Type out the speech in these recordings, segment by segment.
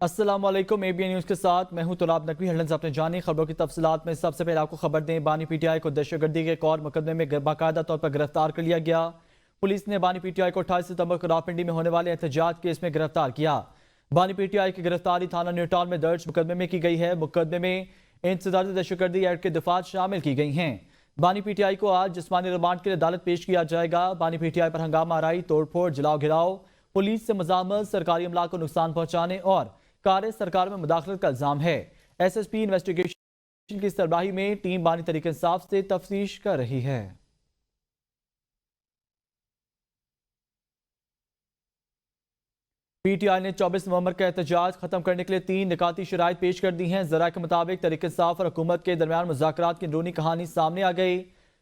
अस्सलाम वालेकुम। ABN news के साथ मैं हूं तुराब नकवी। हेडलाइंस आपने जानी, खबरों की तफसीलात में सबसे पहले आपको खबर दें। बानी PTI को दहशतगर्दी के एक और मुकदमे में बाकायदा तौर पर गिरफ्तार कर लिया गया। पुलिस ने बानी PTI को 28 सितंबर को रावलपिंडी में होने वाले एहतजाज केस में गिरफ्तार किया। बानी PTI की गिरफ्तारी थाना न्यूटाउन में दर्ज मुकदमे में की गई है। मुकदमे में इंसदादी दहशतगर्दी एक्ट के दफात शामिल की गई हैं। बानी PTI को आज जिस्मानी रिमांड के लिए अदालत पेश किया जाएगा। बानी PTI पर हंगामा आराई, तोड़फोड़, जलाओ घिराव, पुलिस से मजामत, सरकारी अमला को नुकसान पहुंचाने और कार्य सरकार में मुदाखलत का इल्जाम है। SSP इन्वेस्टिगेशन की सरबराही में टीम बानी तहरीक इंसाफ से तफ्तीश कर रही है। PTI ने 24 नवंबर का एहतजाज खत्म करने के लिए 3 निकाती शराइत पेश कर दी हैं। जरा के मुताबिक तहरीक इंसाफ और हुकूमत के दरमियान मुज़ाकरात की अंदरूनी कहानी सामने आ गई।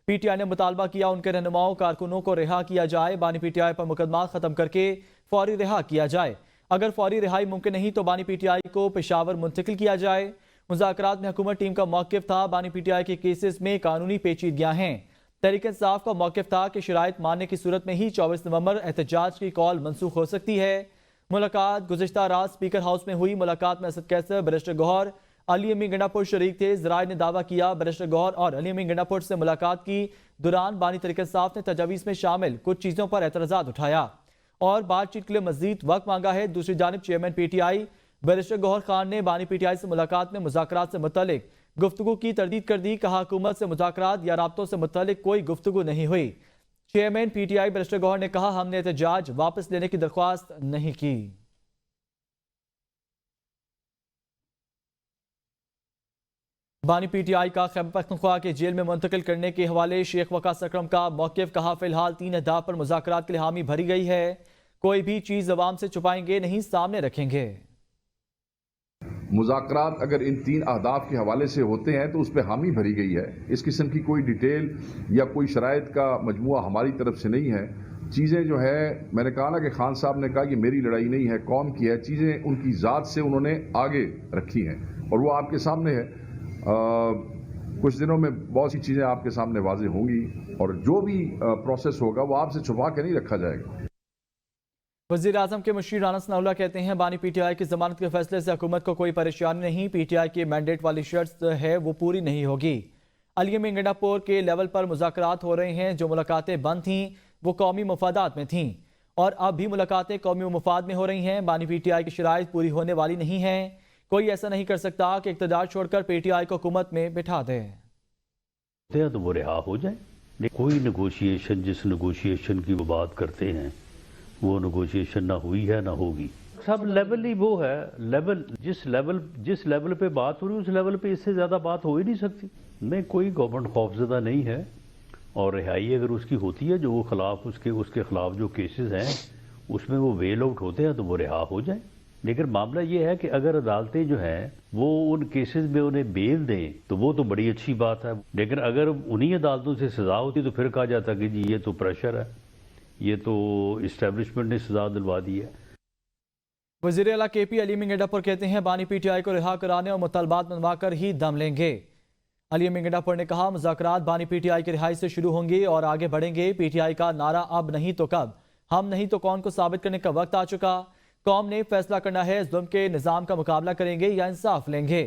PTI ने मुतालबा किया उनके रहनुमाओं कारकुनों को रिहा किया जाए। बानी PTI पर मुकदमा खत्म करके फौरी रिहा किया जाए। अगर फौरी रिहाई मुमकिन नहीं तो बानी PTI को पेशावर मुंतकिल किया जाए। मुज़ाकरात में हुकूमत टीम का मौक़िफ़ था बानी PTI के केसेस में कानूनी पेचीदगियां हैं। तहरीक इंसाफ का मौक़िफ़ था कि शराइत मानने की सूरत में ही 24 नवंबर एहतजाज की कॉल मनसूख हो सकती है। मुलाकात गुज़िश्ता रात स्पीकर हाउस में हुई। मुलाकात में असद कैसर, बैरिस्टर गौहर, अली अमीन गंडापुर शरीक थे। ज़राए ने दावा किया बैरिस्टर गौहर और अली अमीन गंडापुर से मुलाकात की दौरान बानी तहरीक इंसाफ ने तजावीज़ में शामिल कुछ चीज़ों पर एतराज़ात उठाया और बातचीत के लिए मजीद वक्त मांगा है। दूसरी जानिब chairman PTI barrister Gohar Khan ने बानी PTI से मुलाकात में मुज़ाकरात से मुतल्लिक गुफ्तगू की तरदीद कर दी। कहा हुकूमत से मुज़ाकरात या राब्तों से मुतल्लिक कोई गुफ्तगू नहीं हुई। चेयरमैन PTI बैरिस्टर गौहर ने कहा हमने एहतजाज वापस लेने की दरख्वास्त नहीं की। बानी PTI का खैबर पख्तूनख्वा के जेल में मुंतकिल करने के हवाले शेख वकास अकरम का मौक़िफ़। कहा फिलहाल 3 अहदाफ पर मुज़ाकरात के लिए हामी भरी गई है। कोई भी चीज़ अवाम से छुपाएंगे नहीं, सामने रखेंगे। मुज़ाकरात अगर इन 3 अहदाफ के हवाले से होते हैं तो उस पर हामी भरी गई है। इस किस्म की कोई डिटेल या कोई शराइत का मजमुआ हमारी तरफ से नहीं है। चीज़ें जो है मैंने कहा ना कि खान साहब ने कहा कि मेरी लड़ाई नहीं है कौम की है। चीज़ें उनकी ज़ात से उन्होंने आगे रखी हैं और वो आपके सामने है। कुछ दिनों में बहुत सी चीज़ें आपके सामने वाज़ेह होंगी और जो भी प्रोसेस होगा वो आपसे छुपा के नहीं रखा जाएगा। वज़ीर आज़म के मुशीर राना सनाउल्लाह कहते हैं बानी PTI की ज़मानत के फैसले से हुकूमत को कोई परेशानी नहीं। PTI की मैंडेट वाली शर्त है वो पूरी नहीं होगी। अली अमीन गंडापुर के लेवल पर मुज़ाकरात हो रहे हैं। जो मुलाकातें बंद थीं वो कौमी मफादात में थीं और अब भी मुलाकातें कौमी मफाद में हो रही हैं। बानी PTI की शराइत पूरी होने वाली नहीं है। कोई ऐसा नहीं कर सकता कि इक़्तिदार छोड़कर PTI को हुकूमत में बिठा दे। तो वो रिहा हो जाए। कोई नेगोशिएशन जिस नेगोशिएशन की वो बात करते हैं वो नेगोशिएशन ना हुई है ना होगी। सब लेवल ही वो है, लेवल जिस लेवल पे बात हो रही है उस लेवल पे इससे ज़्यादा बात हो ही नहीं सकती। नहीं, कोई गवर्नमेंट खौफजदा नहीं है और रिहाई अगर उसकी होती है जो वो खिलाफ उसके खिलाफ जो केसेस हैं उसमें वो वेल आउट होते हैं तो वो रिहा हो जाए। लेकिन मामला ये है कि अगर अदालतें जो हैं वो उन केसेस में उन्हें बेल दें तो वो तो बड़ी अच्छी बात है। लेकिन अगर उन्हीं अदालतों से सज़ा होती तो फिर कहा जाता कि जी ये तो प्रेशर है, ये तो इस्टेब्लिशमेंट ने सज़ा दिलवा दी है। वज़ीर आला KP अली अमीन गंडापुर कहते हैं बानी PTI को रिहा कराने और मुतालबात मनवा कर ही दम लेंगे। अली अमीन गंडापुर ने कहा मुज़ाकरात बानी PTI की रिहाई से शुरू होंगे और आगे बढ़ेंगे। PTI का नारा अब नहीं तो कब, हम नहीं तो कौन को साबित करने का वक्त आ चुका। कौम ने फैसला करना है जुल्म के निज़ाम का मुकाबला करेंगे या इंसाफ लेंगे।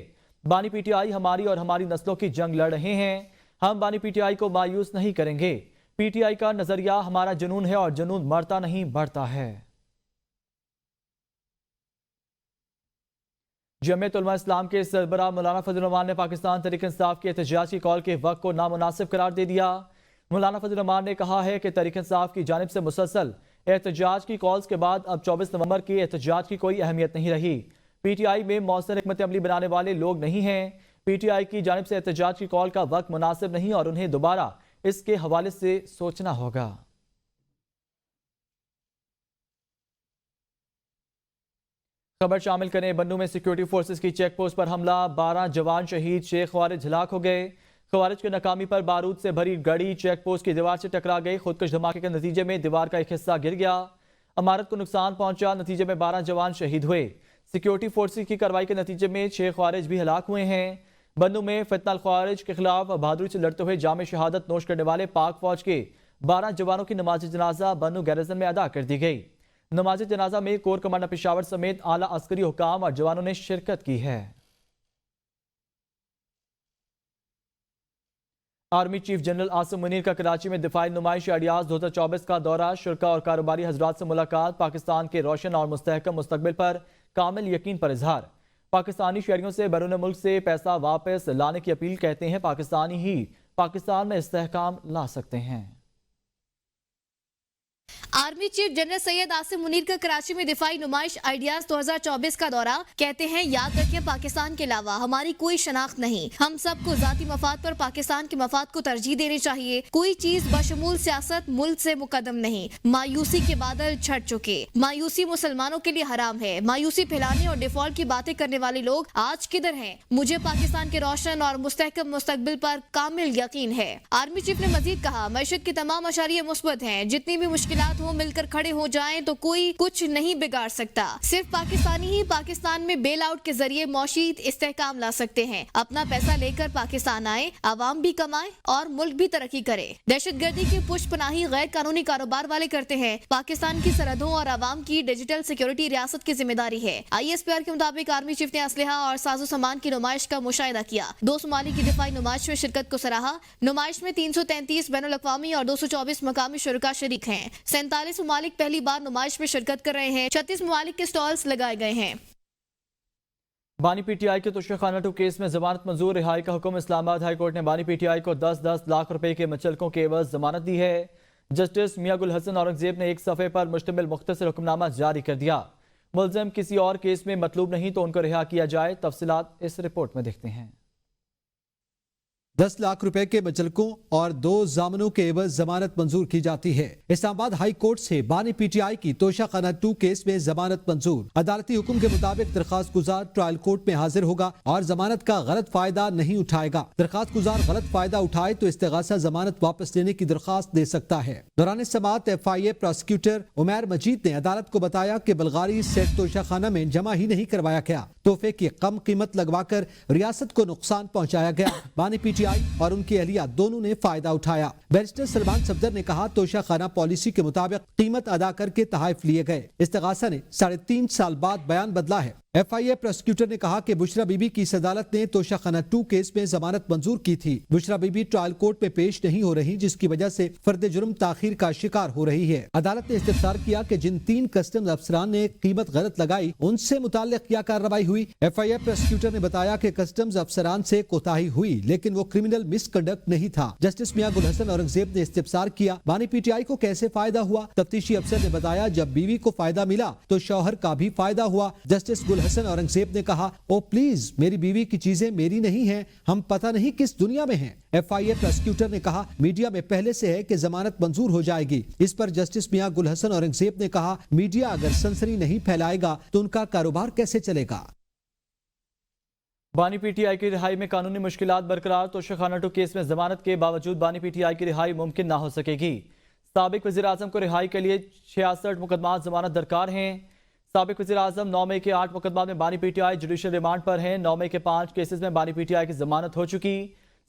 बानी PTI हमारी और हमारी नस्लों की जंग लड़ रहे हैं। हम बानी PTI को मायूस नहीं करेंगे। PTI का नजरिया हमारा जुनून है और जुनून मरता नहीं बढ़ता है। जमीयत उलमा इस्लाम के सरबराह मौलाना फजल रहमान ने पाकिस्तान तहरीक इंसाफ के एहतजाज की कॉल के वक्त को नामुनासिब करार दे दिया। मौलाना फजल रहमान ने कहा है कि तहरीक इंसाफ की जानिब से मुसलसल एहतजाज की कॉल्स के बाद अब 24 नवंबर के एहतजाज की कोई अहमियत नहीं रही। PTI में मौसर हिकमत अमली बनाने वाले लोग नहीं हैं। PTI की जानिब से एहतजाज की कॉल का वक्त मुनासिब नहीं और उन्हें दोबारा इसके हवाले से सोचना होगा। खबर शामिल करें बन्नू में सिक्योरिटी फोर्सेस की चेक पोस्ट पर हमला, 12 जवान शहीद, 6 ख्वारिज हलाक हो गए। ख्वारिज की नाकामी पर बारूद से भरी गाड़ी चेक पोस्ट की दीवार से टकरा गई। खुदकश धमाके के नतीजे में दीवार का एक हिस्सा गिर गया, इमारत को नुकसान पहुंचा। नतीजे में 12 जवान शहीद हुए। सिक्योरिटी फोर्सेस की कार्रवाई के नतीजे में 6 ख्वारिज भी हलाक हुए हैं। बन्नू में फितनल ख्वारिज के खिलाफ बहादुरी से लड़ते हुए जाम शहादत नोश करने वाले पाक फौज के 12 जवानों की नमाज जनाजा बन्नू गैरिजन में अदा कर दी गई। नमाज जनाजा में कोर कमांडर पेशावर समेत आला अस्करी हुकाम और जवानों ने शिरकत की है। Army chief general Asim Munir का कराची में दिफाई नुमाइश अडियाज 2024 का दौरा, शुरा और कारोबारी हजरात से मुलाकात, पाकिस्तान के रोशन और मुस्तहकम मुस्तकबिल पर कामिल यकीन पर इजहार। पाकिस्तानी शहरियों से बैरून मुल्क से पैसा वापस लाने की अपील, कहते हैं पाकिस्तानी ही पाकिस्तान में इस्तेहकाम ला सकते हैं। Army chief general Syed Asim Munir का कराची में दिफाई नुमाइश आइडियाज 2024 का दौरा, कहते हैं याद रखें पाकिस्तान के अलावा हमारी कोई शनाख्त नहीं, हम सबको जाती मफाद पर पाकिस्तान के मफाद को तरजीह देनी चाहिए, कोई चीज बशमूल सियासत मुल्क से मुकदम नहीं। मायूसी के बादल छट चुके, मायूसी मुसलमानों के लिए हराम है, मायूसी फैलाने और डिफॉल्ट की बातें करने वाले लोग आज किधर हैं? मुझे पाकिस्तान के रोशन और मुस्तहकम मुस्तकबिल पर कामिल यकीन है। आर्मी चीफ ने मजीद कहा, मैशत के तमाम अशारिये मुस्बत हैं, जितनी भी मुश्किलात हो मिलकर खड़े हो जाएं तो कोई कुछ नहीं बिगाड़ सकता। सिर्फ पाकिस्तानी ही पाकिस्तान में बेल आउट के जरिए मौशीद इस्तेहकाम ला सकते हैं। अपना पैसा लेकर पाकिस्तान आए, आवाम भी कमाए और मुल्क भी तरक्की करे। दहशतगर्दी की पुष्पनाही गैर कानूनी कारोबार वाले करते हैं। पाकिस्तान की सरहदों और आवाम की डिजिटल सिक्योरिटी रियासत की जिम्मेदारी है। ISPR के मुताबिक आर्मी चीफ ने असलहा और साजो सामान की नुमाइश का मुशाहिदा किया। 2 ममालिक की दिफाई नुमाइश में शिरकत को सराहा। नुमाइश में 333 बैनुल अक़वामी और 224 मकामी शुरका शरीक हैं। 47 ममालिक पहली बार नुमाइश में शिरकत कर रहे हैं। 36 ममालिक के स्टॉल्स लगाए गए हैं। बानी PTI के तोशाखाना 2 केस में जमानत मंजूर, रिहाई का हुक्म। इस्लामाबाद हाई कोर्ट ने बानी PTI को 10-10 लाख रुपए के मुचलकों के एवज जमानत दी है। जस्टिस मियां गुल हसन औरंगजेब ने एक सफ़े पर मुश्तमिल मुख्तसर हुक्मनामा जारी कर दिया। मुलजिम किसी और केस में मतलूब नहीं तो उनको रिहा किया जाए। तफसीलात इस रिपोर्ट में देखते हैं। 10 लाख रुपए के मुचलकों और 2 जामनों के एवज जमानत मंजूर की जाती है। इस्लामाबाद हाई कोर्ट से बानी PTI की तोशाखाना 2 केस में जमानत मंजूर। अदालती हुक्म के मुताबिक दरखास्त गुजार ट्रायल कोर्ट में हाजिर होगा और जमानत का गलत फायदा नहीं उठाएगा। दरखास्त गुजार गलत फायदा उठाए तो इस्तेगासा जमानत वापस लेने की दरखास्त दे सकता है। दौरान समाअत FIA प्रोसिक्यूटर उमैर मजीद ने अदालत को बताया कि बलगारी सेट तोशाखाना में जमा ही नहीं करवाया गया, तोहफे की कम कीमत लगवाकर रियासत को नुकसान पहुँचाया गया। बानी PTI और उनकी अहलिया दोनों ने फायदा उठाया। बैरिस्टर सलमान सफदर ने कहा, तोशाखाना पॉलिसी के मुताबिक कीमत अदा करके तहाइफ लिए गए। इस्तेगासा ने 3.5 साल बाद बयान बदला है। FIA प्रोसिक्यूटर ने कहा कि बुशरा बीबी की इस अदालत ने तोशाखाना 2 केस में जमानत मंजूर की थी। बुशरा बीबी ट्रायल कोर्ट में पेश नहीं हो रही, जिसकी वजह से फर्द जुर्म ताखीर का शिकार हो रही है। अदालत ने इस्तिफ्सार किया कि जिन 3 कस्टम्स अफसरान ने कीमत गलत लगाई उनसे मुताल्लिक क्या कार्रवाई हुई। FIA प्रोसिक्यूटर ने बताया कि कस्टम्स अफसरान से कोताही हुई, लेकिन वो क्रिमिनल मिसकंडक्ट नहीं था। जस्टिस मियां गुल हसन औरंगजेब ने इस्तिफ्सार किया, बानी PTI को कैसे फायदा हुआ। तफ्तीशी अफसर ने बताया, जब बीवी को फायदा मिला तो शौहर का भी फायदा हुआ। जस्टिस गुल हसन औरंगजेब ने कहा, ओ प्लीज, मेरी बीवी की चीजें मेरी नहीं हैं, हम पता नहीं किस दुनिया में हैं। FIA प्रोसिक्यूटर ने कहा, मीडिया में पहले से है कि जमानत मंजूर हो जाएगी। इस पर जस्टिस मियां गुल हसन औरंगजेब ने कहा, मीडिया अगर सनसनी नहीं फैलाएगा तो उनका कारोबार कैसे चलेगा। बानी PTI की रिहाई में कानूनी मुश्किलात बरकरार। तोशाखाना 2 केस में जमानत के बावजूद बानी PTI की रिहाई मुमकिन ना हो सकेगी। साबिक वज़ीर आज़म को रिहाई के लिए 66 मुकदमात जमानत दरकार हैं। साबिक वज़ीर आज़म 9 मई के 8 मुकदमा में बानी PTI जुडिशल रिमांड पर हैं। 9 मई के 5 केसेस में बानी PTI की जमानत हो चुकी।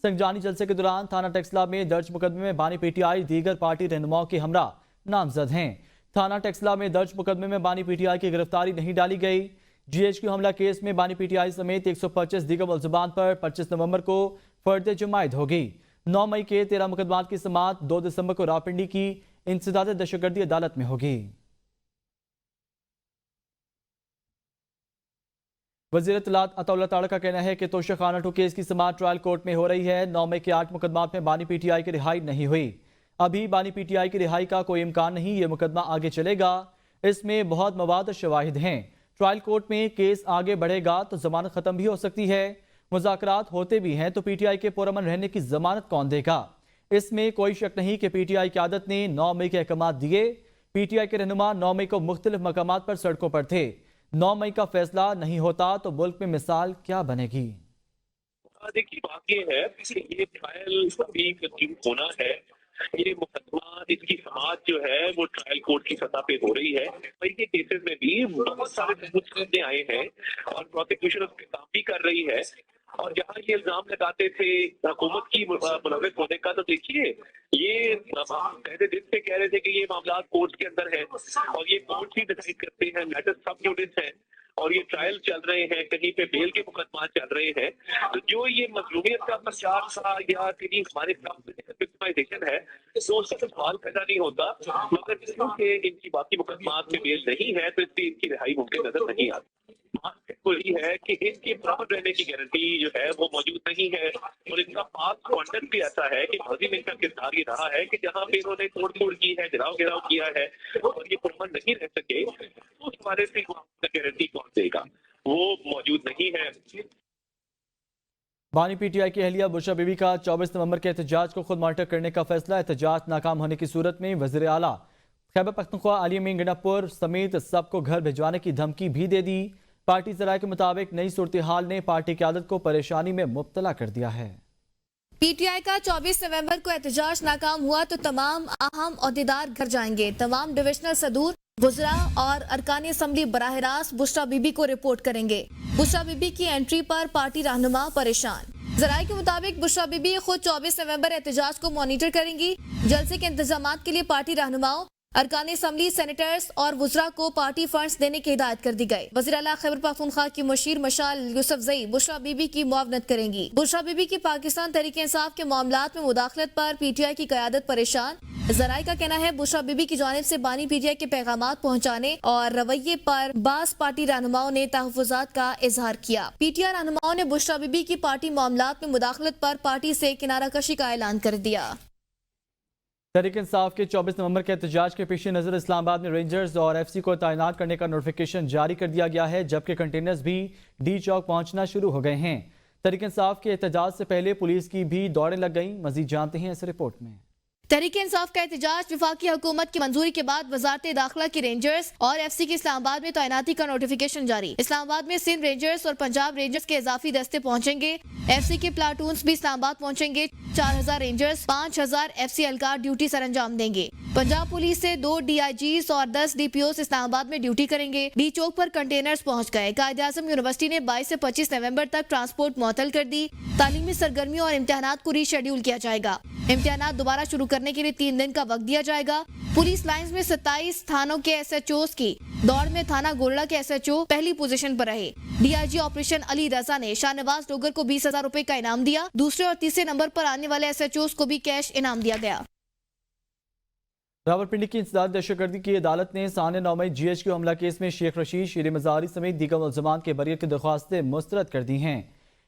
संगजानी जलसे के दौरान थाना टेक्सला में दर्ज मुकदमे में बानी PTI दीगर पार्टी रहनुमाओं के हमरा नामजद हैं। थाना टेक्सला में दर्ज मुकदमे में बानी PTI की गिरफ्तारी नहीं डाली गई। GHQ हमला केस में बानी PTI समेत 125 दीगर मुल्ज़िमान पर 25 नवंबर को फर्द जमायत होगी। 9 मई के 13 मुकदमात की समाअत 2 दिसंबर को रावपिंडी की इंसदाद दहशतगर्दी अदालत में होगी। वज़ीर इत्तलात अताउल्लाह ताड़ा का कहना है कि तोशाखाना 2 केस की समाअत ट्रायल कोर्ट में हो रही है। 9 मई के 8 मुकदमात में बानी PTI की रिहाई नहीं हुई। अभी बानी PTI की रिहाई का कोई इम्कान नहीं। ये मुकदमा आगे चलेगा, इसमें बहुत मवाद और शवाहिद हैं। ट्रायल कोर्ट में केस आगे बढ़ेगा तो जमानत खत्म भी हो सकती है। मुज़ाकरात होते भी हैं तो PTI के पुरअमन रहने की जमानत कौन देगा। इसमें कोई शक नहीं कि PTI की आदत ने 9 मई के अहकामात दिए। PTI के रहनुमा 9 मई को मुख्तलिफ मकामात पर सड़कों पर थे। 9 मई का फैसला नहीं होता तो मुल्क में मिसाल क्या बनेगी। देखिए, बात ये है कि ये ट्रायल अभी होना है। ये मुकदमा, इसकी समाअत जो है वो ट्रायल कोर्ट की सतह पे हो रही है। कई के केसेस में भी बहुत सारे सबूत सामने आए हैं और प्रोसिक्यूशन उस पर काम भी कर रही है। اور جہاں یہ الزام لگاتے تھے حکومت کی ملوث ہونے کا، تو دیکھیے یہ پہلے دن سے کہہ رہے تھے کہ یہ معاملات کورٹ کے اندر ہیں اور یہ کورٹ ہی ڈیسائیڈ کرتے ہیں، میٹر سب جوڈس ہیں اور یہ ٹرائل چل رہے ہیں، کہیں پہ بیل کے مقدمات چل رہے ہیں. تو جو یہ مظلومیت کا پرچار تھا یا کہیں ہمارے وکٹمائزیشن ہے تو اس کا سوال پیدا نہیں ہوتا، مگر کیونکہ ان کی باقی مقدمات میں بیل نہیں ہے تو اس سے ان کی رہائی ممکن نظر نہیں آتی. وہی ہے کہ ان کے برابر رہنے کی گارنٹی جو ہے وہ موجود نہیں ہے، اور ان کا پاس کانٹینٹ بھی ایسا ہے کہ ماضی میں ان کا کردار یہ رہا ہے کہ جہاں پہ انہوں نے توڑ پھوڑ کی ہے، گراؤ کیا ہے اور یہ پرامن نہیں رہ سکے، اس حوالے سے گارنٹی کون دے گا، وہ موجود نہیں ہے. بانی پی ٹی آئی کی اہلیہ بشرا بی بی کا 24 نومبر کے احتجاج کو خود مانیٹر کرنے کا فیصلہ. احتجاج ناکام ہونے کی صورت میں وزیر اعلیٰ خیبر پختونخوا علی امین گنڈاپور سمیت سب کو گھر بھجوانے کی دھمکی بھی دے دی. پارٹی ذرائع کے مطابق نئی صورتحال نے پارٹی قیادت کو پریشانی میں مبتلا کر دیا ہے. پی ٹی آئی کا 24 نومبر کو احتجاج ناکام ہوا تو تمام اہم عہدیدار گھر جائیں گے. تمام ڈویژنل صدور، وزراء اور ارکان اسمبلی براہ راست بشرا بی بی کو رپورٹ کریں گے. بشرا بی بی کی انٹری پر پارٹی رہنما پریشان. ذرائع کے مطابق بشرا بی بی خود 24 نومبر احتجاج کو مانیٹر کریں گی. جلسے کے انتظامات کے لیے پارٹی رہنماؤں، ارکان اسمبلی، سینیٹرز اور وزراء کو پارٹی فنڈز دینے کی ہدایت کر دی گئی. وزیر اعلیٰ خیبر پختونخوا کی مشیر مشال یوسفزئی بشرا بی بی کی معاونت کریں گی. بشرا بی بی کی پاکستان تحریک انصاف کے معاملات میں مداخلت پر پی ٹی آئی کی قیادت پریشان. ذرائع کا کہنا ہے بشرا بی بی کی جانب سے بانی پی ٹی آئی کے پیغامات پہنچانے اور رویے پر بعض پارٹی رہنماؤں نے تحفظات کا اظہار کیا. پی ٹی آئی رہنماؤں نے بشرا بی بی کی پارٹی معاملات میں مداخلت پر پارٹی سے کنارہ کشی کا اعلان کر دیا. تحریک انصاف کے 24 نومبر کے احتجاج کے پیش نظر اسلام آباد میں رینجرز اور ایف سی کو تعینات کرنے کا نوٹیفیکیشن جاری کر دیا گیا ہے، جبکہ کنٹینرز بھی ڈی چوک پہنچنا شروع ہو گئے ہیں. تحریک انصاف کے احتجاج سے پہلے پولیس کی بھی دوڑیں لگ گئیں. مزید جانتے ہیں اس رپورٹ میں. تحریک انصاف کا احتجاج وفاقی حکومت کی منظوری کے بعد وزارت داخلہ کی رینجرز اور ایف سی کی اسلام آباد میں تعیناتی کا نوٹیفیکیشن جاری. اسلام آباد میں سندھ رینجرز اور پنجاب رینجرز کے اضافی دستے پہنچیں گے. ایف سی کے پلاٹونز بھی اسلام آباد پہنچیں گے. 4000 رینجرز 5000 ایف سی اہلکار ڈیوٹی سر انجام دیں گے. پنجاب پولیس سے 2 ڈی آئی جیز اور 10 ڈی پی اوز اسلام آباد میں ڈیوٹی کریں گے. ڈی چوک پر کنٹینرز پہنچ گئے. قائد اعظم یونیورسٹی نے 22 سے 25 نومبر تک ٹرانسپورٹ معطل کر دی. تعلیمی سرگرمیوں اور امتحانات کو ری شیڈیول کیا جائے گا. امتحانات دوبارہ شروع کرنے کے لیے 3 دن کا وقت دیا جائے گا. پولیس لائنز میں 27 تھانوں کے ایس ایچ اوز کی دوڑ میں تھانہ گولڑا کے ایس ایچ او پہلی پوزیشن پر رہے. D I G operation Ali Raza نے شاہ نواز ڈوگر کو 20,000 روپے کا انعام دیا. دوسرے اور تیسرے نمبر پر آنے والے ایس ایچ اوز کو بھی کیش انعام دیا گیا. راولپنڈی کی انسداد دہشت گردی کی عدالت نے سانحہ 9 مئی جی ایچ کیو حملہ کیس میں شیخ رشید، شیر مزاری سمیت دیگر ملزمان کے بریت کی درخواستیں مسترد کر دی ہیں.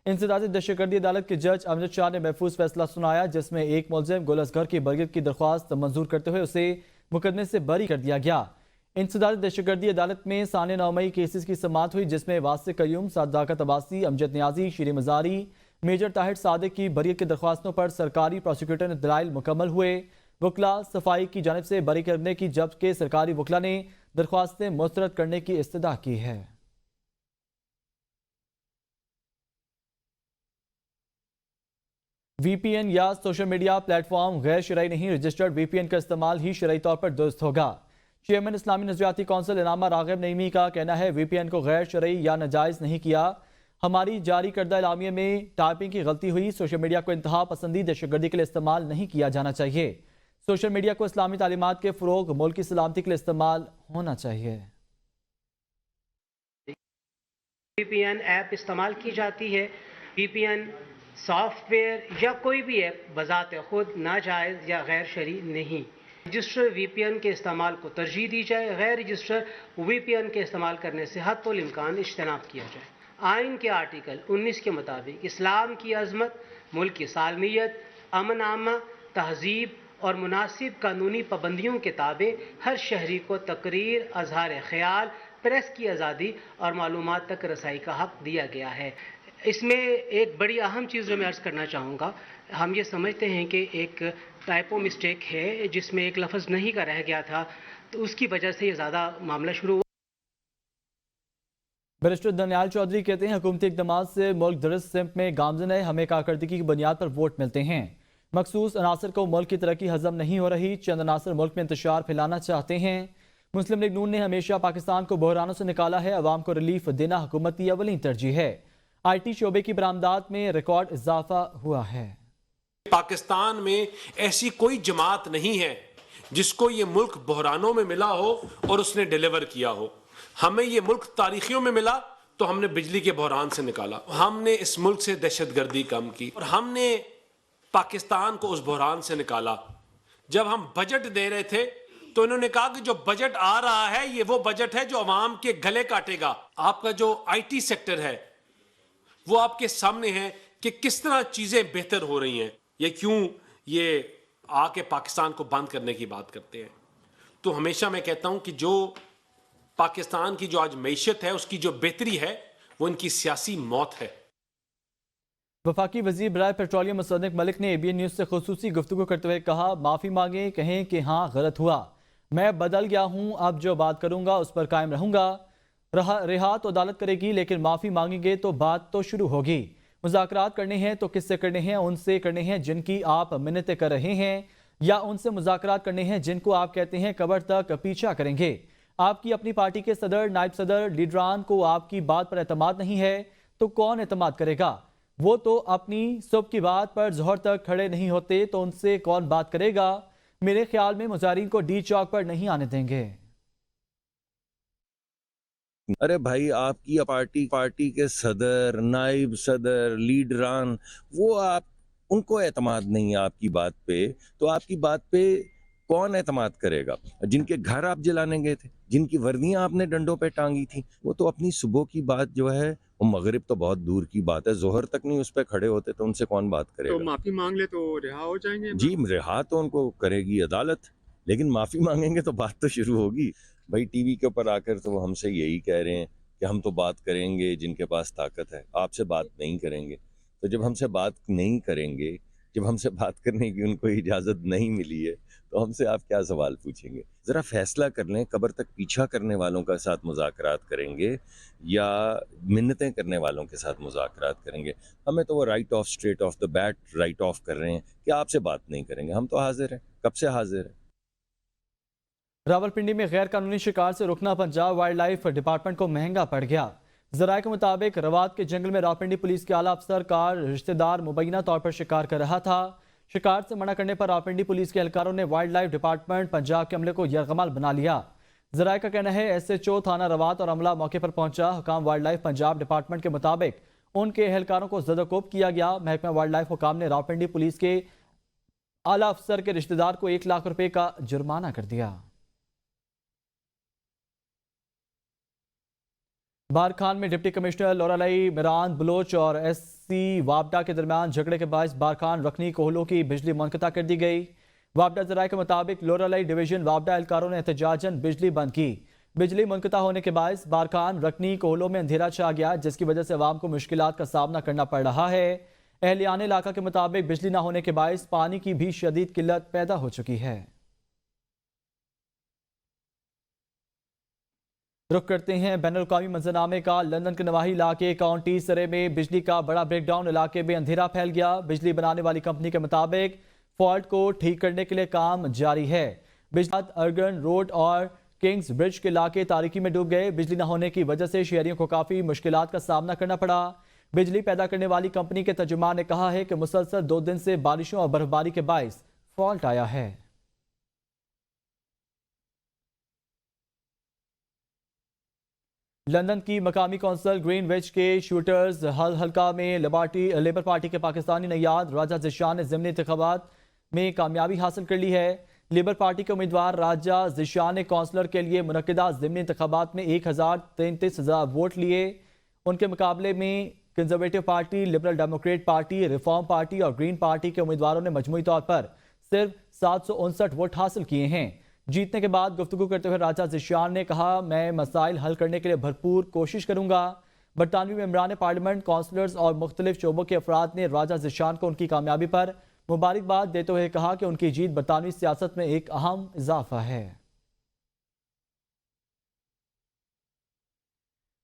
انسداد دہشت گردی عدالت کے جج امجد شاہ نے محفوظ فیصلہ سنایا، جس میں ایک ملزم گل اصغر کی بریت کی درخواست منظور کرتے ہوئے اسے مقدمے سے بری کر دیا گیا. انسداد دہشت گردی عدالت میں سانحہ 9 مئی کیسز کی سماعت ہوئی، جس میں واسق قیوم، صادقات عباسی، امجد نیازی، شیر مزاری، میجر طاہر صادق کی بریت کی درخواستوں پر سرکاری پروسیکیوٹر نے دلائل مکمل ہوئے. وکلاء صفائی کی جانب سے بری کرنے کی، جبکہ سرکاری وکلاء نے درخواستیں مسترد کرنے کی استدعا کی ہے. وی پی این یا سوشل میڈیا پلیٹ فارم غیر شرعی نہیں، رجسٹرڈ وی پی این کا استعمال ہی شرعی طور پر درست ہوگا. چیئرمین اسلامی نظریاتی کونسل انعامہ راغب نعیمی کا کہنا ہے وی پی این کو غیر شرعی یا ناجائز نہیں کیا. ہماری جاری کردہ اعلامیے میں ٹائپنگ کی غلطی ہوئی. سوشل میڈیا کو انتہا پسندی دہشت گردی کے لیے استعمال نہیں کیا جانا چاہیے. سوشل میڈیا کو اسلامی تعلیمات کے فروغ، ملک کی سلامتی کے لیے استعمال ہونا چاہیے. وی پی این ایپ استعمال کی جاتی ہے. وی پی این سافٹ ویئر یا کوئی بھی ایپ بذات خود ناجائز یا غیر شرعی نہیں. رجسٹر وی پی این کے استعمال کو ترجیح دی جائے. غیر رجسٹر وی پی این کے استعمال کرنے سے حتی الامکان اجتناب کیا جائے. آئین کے آرٹیکل 19 کے مطابق اسلام کی عظمت، ملک کی سالمیت، امن عامہ، تہذیب اور مناسب قانونی پابندیوں کے تابع ہر شہری کو تقریر، اظہار خیال، پریس کی آزادی اور معلومات تک رسائی کا حق دیا گیا ہے. اس میں ایک بڑی اہم چیز جو میں عرض کرنا چاہوں گا، ہم یہ سمجھتے ہیں کہ ایک ٹائپو مسٹیک ہے جس میں ایک لفظ نہیں کا رہ گیا تھا، تو اس کی وجہ سے یہ زیادہ معاملہ شروع ہوا. بیرسٹر دانیال چودھری کہتے ہیں حکومتی اقدامات سے ملک درست سمت میں گامزن ہے. ہمیں کارکردگی کی بنیاد پر ووٹ ملتے ہیں. مخصوص عناصر کو ملک کی ترقی ہضم نہیں ہو رہی. چند عناصر ملک میں انتشار پھیلانا چاہتے ہیں. مسلم لیگ نون نے ہمیشہ پاکستان کو بحرانوں سے نکالا ہے. عوام کو ریلیف دینا حکومت کی اولین ترجیح ہے. IT शोबे की बरामदात में रिकॉर्ड इजाफा हुआ है। पाकिस्तान में ऐसी कोई जमात नहीं है जिसको ये मुल्क बहरानों में मिला हो और उसने डिलीवर किया हो। हमें ये मुल्क तारीखियों में मिला तो हमने बिजली के बहरान से निकाला, हमने इस मुल्क से दहशतगर्दी कम की और हमने पाकिस्तान को उस बहरान से निकाला। जब हम बजट दे रहे थे तो इन्होंने कहा कि जो बजट आ रहा है ये वो बजट है जो अवाम के गले काटेगा। आपका जो IT सेक्टर है वो आपके सामने है कि किस तरह चीजें बेहतर हो रही हैं। ये क्यों ये आके पाकिस्तान को बंद करने की बात करते हैं। तो हमेशा मैं कहता हूं कि जो पाकिस्तान की जो आज मईशत है उसकी जो बेहतरी है वो इनकी सियासी मौत है। वफाकी वजीर बराए पेट्रोलियम मुसद्दिक मलिक ने ABN न्यूज़ से खुसूसी गुफ्तगू करते हुए कहा, माफ़ी मांगे, कहें कि हाँ गलत हुआ, मैं बदल गया हूँ, अब जो बात करूँगा उस पर कायम रहूँगा। रिहा तो अदालत करेगी लेकिन माफ़ी मांगेंगे तो बात तो शुरू होगी। मुज़ाकरात करने हैं तो किससे करने हैं? उनसे करने हैं जिनकी आप मिन्नतें कर रहे हैं, या उनसे मुज़ाकरात करने हैं जिनको आप कहते हैं कब्र तक पीछा करेंगे। आपकी अपनी पार्टी के सदर, नायब सदर, लीडरान को आपकी बात पर एतमाद नहीं है तो कौन एतमाद करेगा? वो तो अपनी सुबह की बात पर जोहर तक खड़े नहीं होते तो उनसे कौन बात करेगा? मेरे ख्याल में मुजाहिरीन को डी चौक पर नहीं आने देंगे। अरे भाई, आपकी पार्टी के सदर, नाइब सदर, लीडरान, वो आप उनको एतमाद नहीं है आपकी बात पे, तो आपकी बात पे कौन एतमाद करेगा? जिनके घर आप जलाने गए थे, जिनकी वर्दियां आपने डंडों पे टांगी थी, वो तो अपनी सुबह की बात जो है, वो मगरिब तो बहुत दूर की बात है, जोहर तक नहीं उस पर खड़े होते तो उनसे कौन बात करेगा? तो माफी मांग ले तो रिहा हो जाएंगे? जी, रिहा तो उनको करेगी अदालत, लेकिन माफी मांगेंगे तो बात तो शुरू होगी। भाई टीवी के ऊपर आकर तो वो हमसे यही कह रहे हैं कि हम तो बात करेंगे जिनके पास ताकत है, आपसे बात नहीं करेंगे। तो जब हमसे बात नहीं करेंगे, जब हमसे बात करने की उनको इजाज़त नहीं मिली है, तो हमसे आप क्या सवाल पूछेंगे? ज़रा फैसला कर लें, कब्र तक पीछा करने वालों के साथ मुज़ाकरात करेंगे या मिन्नतें करने वालों के साथ मुज़ाकरात करेंगे। हमें तो वो right of, straight of the bat right of कर रहे हैं कि आपसे बात नहीं करेंगे। हम तो हाजिर हैं, कब से हाजिर हैं। रावलपिंडी में गैर कानूनी शिकार से रुकना पंजाब वाइल्ड लाइफ डिपार्टमेंट को महंगा पड़ गया। ज़राए के मुताबिक रवात के जंगल में रावलपिंडी पुलिस के आला अफसर का रिश्तेदार मुबैना तौर पर शिकार कर रहा था। शिकार से मना करने पर रावलपिंडी पुलिस के एहलकारों ने वाइल्ड लाइफ डिपार्टमेंट पंजाब के अमले को यरगमाल बना लिया। ज़राए का कहना है SHO थाना रवात और अमला मौके पर पहुंचा। हुकाम वाइल्ड लाइफ पंजाब डिपार्टमेंट के मुताबिक उनके एहलकारों को ज़दकोब किया गया। महकमा वाइल्ड लाइफ हुकाम ने रावलपिंडी पुलिस के आला अफसर के रिश्तेदार को 1 लाख रुपए का जुर्माना कर दिया। बारखान में डिप्टी कमिश्नर लोरालाई मिरान बलोच और SC वापडा के दरमियान झगड़े के बायस बारखान रखनी कोहलों की बिजली मुनक़ता कर दी गई। वापडा ज़राए के मुताबिक लोरालाई डिवीजन वापडा एहलकारों ने एहतजाजन बिजली बंद की। बिजली मुनक़ता होने के बायस बारखान रखनी कोहलों में अंधेरा छा गया, जिसकी वजह से आवाम को मुश्किलात का सामना करना पड़ रहा है। अहलियान इलाका के मुताबिक बिजली न होने के बायस पानी की भी शदीद किल्लत पैदा हो चुकी है। रुख करते हैं बैनुल-अक़वामी मंजरनामे का। लंदन के नवाही इलाके काउंटी सरे में बिजली का बड़ा ब्रेकडाउन, इलाके में अंधेरा फैल गया। बिजली बनाने वाली कंपनी के मुताबिक फॉल्ट को ठीक करने के लिए काम जारी है। बिजली अर्गन रोड और किंग्स ब्रिज के इलाके तारीकी में डूब गए। बिजली न होने की वजह से शहरियों को काफी मुश्किलात का सामना करना पड़ा। बिजली पैदा करने वाली कंपनी के तर्जुमान ने कहा है कि मुसलसल 2 दिन से बारिशों और बर्फबारी के बायस फॉल्ट आया है। लंदन की मकामी कौंसिल ग्रीनविच के शूटर्स हल्का में लेबर पार्टी के पाकिस्तानी नयाद राजा ज़िशान ने ज़िमनी इंतखाबात में कामयाबी हासिल कर ली है। लेबर पार्टी के उम्मीदवार राजा ज़िशान ने कौंसलर के लिए मुनक्किदा ज़िमनी इंतखाबात में 1033,000 वोट लिए। उनके मुकाबले में conservative party, liberal Democrat party, reform party और ग्रीन पार्टी के उम्मीदवारों ने मजमूई तौर पर सिर्फ 759 वोट हासिल किए हैं। जीतने के बाद गुफ्तगू करते हुए राजा ज़िशान ने कहा, मैं मसाइल हल करने के लिए भरपूर कोशिश करूंगा। बरतानवी मेंबरान पार्लियामेंट, काउंसलर्स और मुख्तलिफ शोबों के अफराद ने राजा ज़िशान को उनकी कामयाबी पर मुबारकबाद देते हुए कहा कि उनकी जीत बरतानवी सियासत में एक अहम इजाफा है।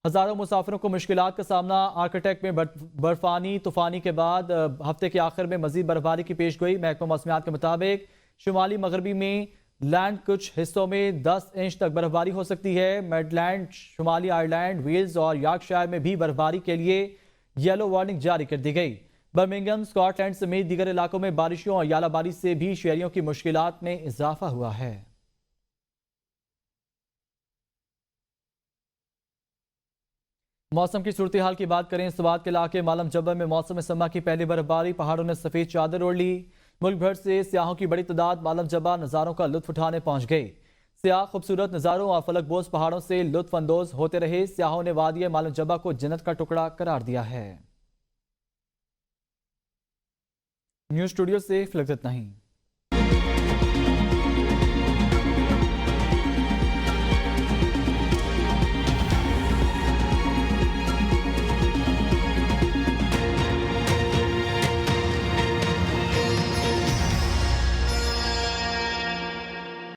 हजारों मुसाफिरों को मुश्किलात का सामना। आर्किटेक्ट में बर्फानी तूफानी के बाद हफ्ते के आखिर में मजीद बर्फबारी की पेशगोई। महकमा मौसमियात के मुताबिक शुमाली मगरबी में लैंड कुछ हिस्सों में 10 इंच तक बर्फबारी हो सकती है। मिडलैंड, शुमाली आयरलैंड, वेल्स और यॉर्कशायर में भी बर्फबारी के लिए येलो वार्निंग जारी कर दी गई। बर्मिंघम, स्कॉटलैंड समेत दीगर इलाकों में बारिशों और यालाबारी से भी शहरियों की मुश्किलात में इजाफा हुआ है। मौसम की सूरत हाल की बात करें, सवात के इलाके मालम जब्बर में मौसम समा की पहली बर्फबारी, पहाड़ों ने सफेद चादर ओढ़ ली। मुल्क भर से सियाहों की बड़ी तादाद मालम जब्बर नज़ारों का लुत्फ उठाने पहुंच गई। सियाह खूबसूरत नज़ारों और फलकबोज पहाड़ों से लुत्फ अंदोज होते रहे। सियाहों ने वादिय मालम जब्बर को जन्नत का टुकड़ा करार दिया है। न्यूज़ स्टूडियो से फिलहाल इतना ही।